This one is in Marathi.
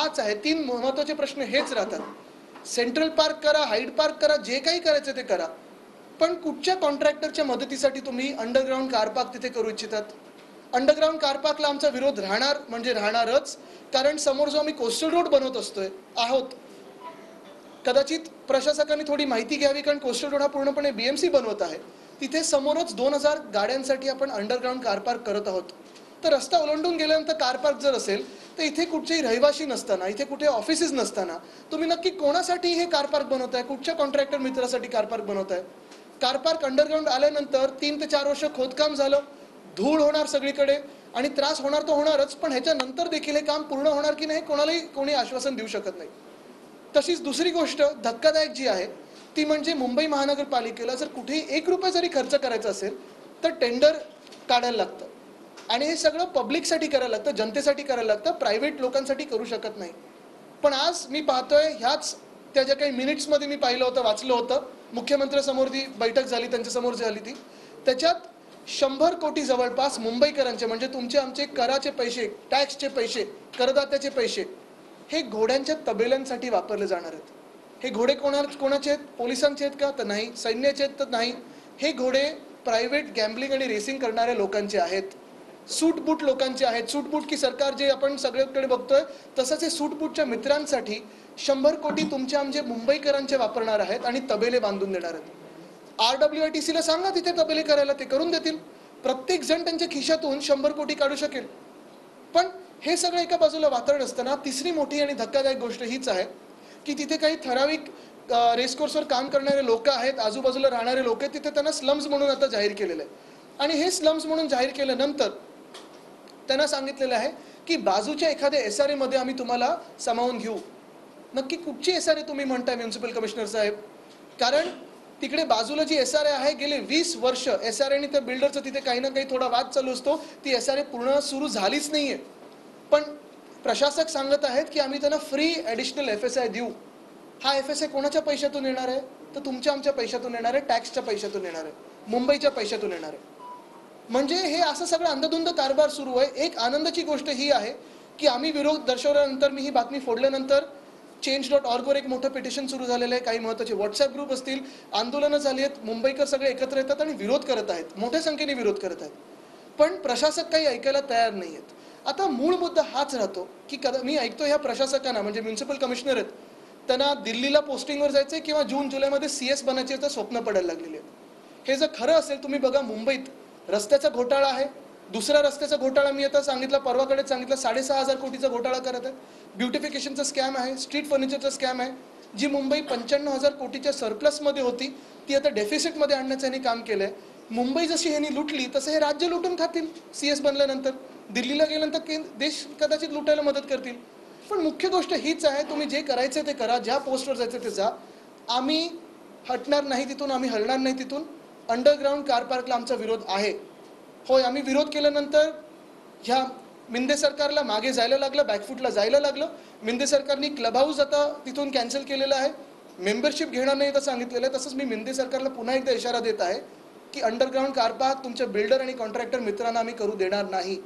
हाच आहे. 3 महत्त्वाचे प्रश्न हेच राहतात. सेंट्रल पार्क करा, हाईड पार्क करा, जे काही करायचं ते करा, पण कुठच्या कॉन्ट्रॅक्टरच्या मदतीसाठी तुम्ही अंडरग्राऊंड कार पार्क तिथे करू इच्छितात? अंडरग्राऊंड कार पार्कला आमचा विरोध राहणार म्हणजे राहणारच, कारण समोर जो आम्ही कोस्टल रोड बनवत आहोत, कदाचित प्रशासकांनी थोडी माहिती घ्यावी, कारण कोस्टल रोड हा पूर्णपणे BMC बनवत आहे. तिथे समोरच 2000 गाड्यांसाठी आपण अंडरग्राऊंड कार पार्क करत आहोत. तर रस्ता ओलांडून गेल्यानंतर कार पार्क जर असेल तर इथे कुठचेही रहिवासी नसताना, इथे कुठे ऑफिसेस नसताना तुम्ही नक्की कोणासाठी हे कार पार्क बनवताय? कुठच्या कॉन्ट्रॅक्टर मित्रासाठी कार पार्क बनवताय? कार पार्क अंडरग्राऊंड आल्यानंतर 3 ते 4 वर्ष खोदकाम झालं, धूळ होणार सगळीकडे आणि त्रास होणार तर होणारच, पण ह्याच्यानंतर देखील हे काम पूर्ण होणार की नाही कोणी आश्वासन देऊ शकत नाही. तशीच दुसरी गोष्ट धक्कादायक जी आहे ती म्हणजे मुंबई महानगरपालिकेला जर कुठेही 1 रुपया जरी खर्च करायचा असेल तर टेंडर काढायला लागतं आणि हे सगळं पब्लिकसाठी करायला लागतं, जनतेसाठी करायला लागतं, प्रायव्हेट लोकांसाठी करू शकत नाही. पण आज मी पाहतोय ह्याच त्या ज्या काही मिनिट्समध्ये मी पाहिलं होतं, वाचलं होतं, मुख्यमंत्र्यांसमोर ती बैठक झाली, त्यांच्यासमोर झाली ती, त्याच्यात 100 कोटी जवळपास मुंबईकरांचे म्हणजे तुमचे आमचे कराचे पैसे, टॅक्सचे पैसे, करदात्याचे पैसे हे घोड्यांच्या तबेल्यांसाठी वापरले जाणार आहेत. हे घोडे कोणाचे आहेत? पोलिसांचे आहेत का? तर नाही. सैन्याचे आहेत तर नाही. हे घोडे प्रायव्हेट गॅम्बलिंग आणि रेसिंग करणाऱ्या लोकांचे आहेत, सूटबूट लोकांचे आहेत. सूटबूट की सरकार जे आपण सगळ्याकडे बघतोय तसंच हे सूटबूटच्या मित्रांसाठी 100 कोटी तुमचे आमचे मुंबईकरांचे वापरणार आहेत आणि तबेले बांधून देणार आहेत. RWITCला सांगा तिथे तबेले करायला, ते करून देतील. प्रत्येक जण त्यांच्या खिशातून 100 कोटी काढू शकेल. पण हे सगळं एका बाजूला वातावरण असताना तिसरी मोठी आणि धक्कादायक गोष्ट हीच आहे की तिथे काही ठराविक रेसकोर्सवर काम करणारे लोक आहेत, आजूबाजूला राहणारे लोक आहेत, तिथे त्यांना स्लम्स म्हणून आता जाहीर केलेलं आहे. आणि हे स्लम्स म्हणून जाहीर केल्यानंतर त्यांना सांगितलेलं आहे की बाजूच्या एखाद्या SRA मध्ये आम्ही तुम्हाला सामावून घेऊ. नक्की कुठची SRA तुम्ही म्हणताय म्युन्सिपल कमिशनर साहेब? कारण तिकडे बाजूला जी SRA आहे, गेले 20 वर्ष SRA आणि त्या बिल्डरचं तिथे काही ना काही थोडा वाद चालू असतो, ती SRA पूर्ण सुरू झालीच नाहीये. पण प्रशासक सांगत आहेत की आम्ही त्यांना फ्री ॲडिशनल FSI देऊ. हा FSI कोणाच्या पैशातून येणार आहे? तर तुमच्या आमच्या पैशातून येणार आहे, टॅक्सच्या पैशातून येणार आहे, मुंबईच्या पैशातून येणार आहे. म्हणजे हे असं सगळं अंधधुंद कारभार सुरू आहे. एक आनंदाची गोष्ट ही आहे की आम्ही विरोध दर्शवल्यानंतर, मी ही बातमी फोडल्यानंतर Change.org वर एक मोठं पिटिशन सुरू झालेलं आहे. काही महत्त्वाचे WhatsApp ग्रुप असतील, आंदोलनं झाली आहेत, मुंबईकर सगळे एकत्र येतात आणि विरोध करत आहेत, मोठ्या संख्येने विरोध करत आहेत. पण प्रशासक काही ऐकायला तयार नाही आहेत. आता मूळ मुद्दा हाच राहतो की मी ऐकतो ह्या प्रशासकांना म्हणजे म्युन्सिपल कमिशनर आहेत, त्यांना दिल्लीला पोस्टिंगवर जायचं किंवा जून-जुलैमध्ये CS बनायचे तर स्वप्न पडायला लागलेले आहेत. हे जर खरं असेल, तुम्ही बघा मुंबईत रस्त्याचा घोटाळा आहे, दुसरा रस्त्याचा घोटाळा मी आता सांगितला, परवाकडेच सांगितलं, 6,500 कोटीचा घोटाळा करत आहे, ब्युटिफिकेशनचा स्कॅम आहे, स्ट्रीट फर्निचरचा स्कॅम आहे. जी मुंबई 95,000 कोटीच्या सरप्लसमध्ये होती ती आता डेफिसिटमध्ये आणण्याचं यांनी काम केलं आहे. मुंबई जशी ह्यांनी लुटली तसं हे राज्य लुटून खातील CS बनल्यानंतर. दिल्लीला गेल्यानंतर देश कदाचित लुटायला मदत करतील. पण मुख्य गोष्ट हीच आहे, तुम्ही जे करायचं ते करा, ज्या पोस्टवर जायचं ते जा. आम्ही हटणार नाही तिथून, आम्ही हलणार नाही तिथून. अंडरग्राऊंड कार पार्कला आमचा विरोध आहे. होय, आम्ही विरोध केल्यानंतर ह्या मिंदे सरकारला मागे जायला लागलं, बॅकफूटला जायला लागलं. मिंदे सरकारनी क्लब हाऊस आता तिथून कॅन्सल केलेलं आहे, मेंबरशिप घेणार नाही तर सांगितलेलं आहे. तसंच मी मिंदे सरकारला पुन्हा एकदा इशारा देत आहे की अंडरग्राऊंड कार पार्क तुमच्या बिल्डर आणि कॉन्ट्रॅक्टर मित्रांना आम्ही करू देणार नाही.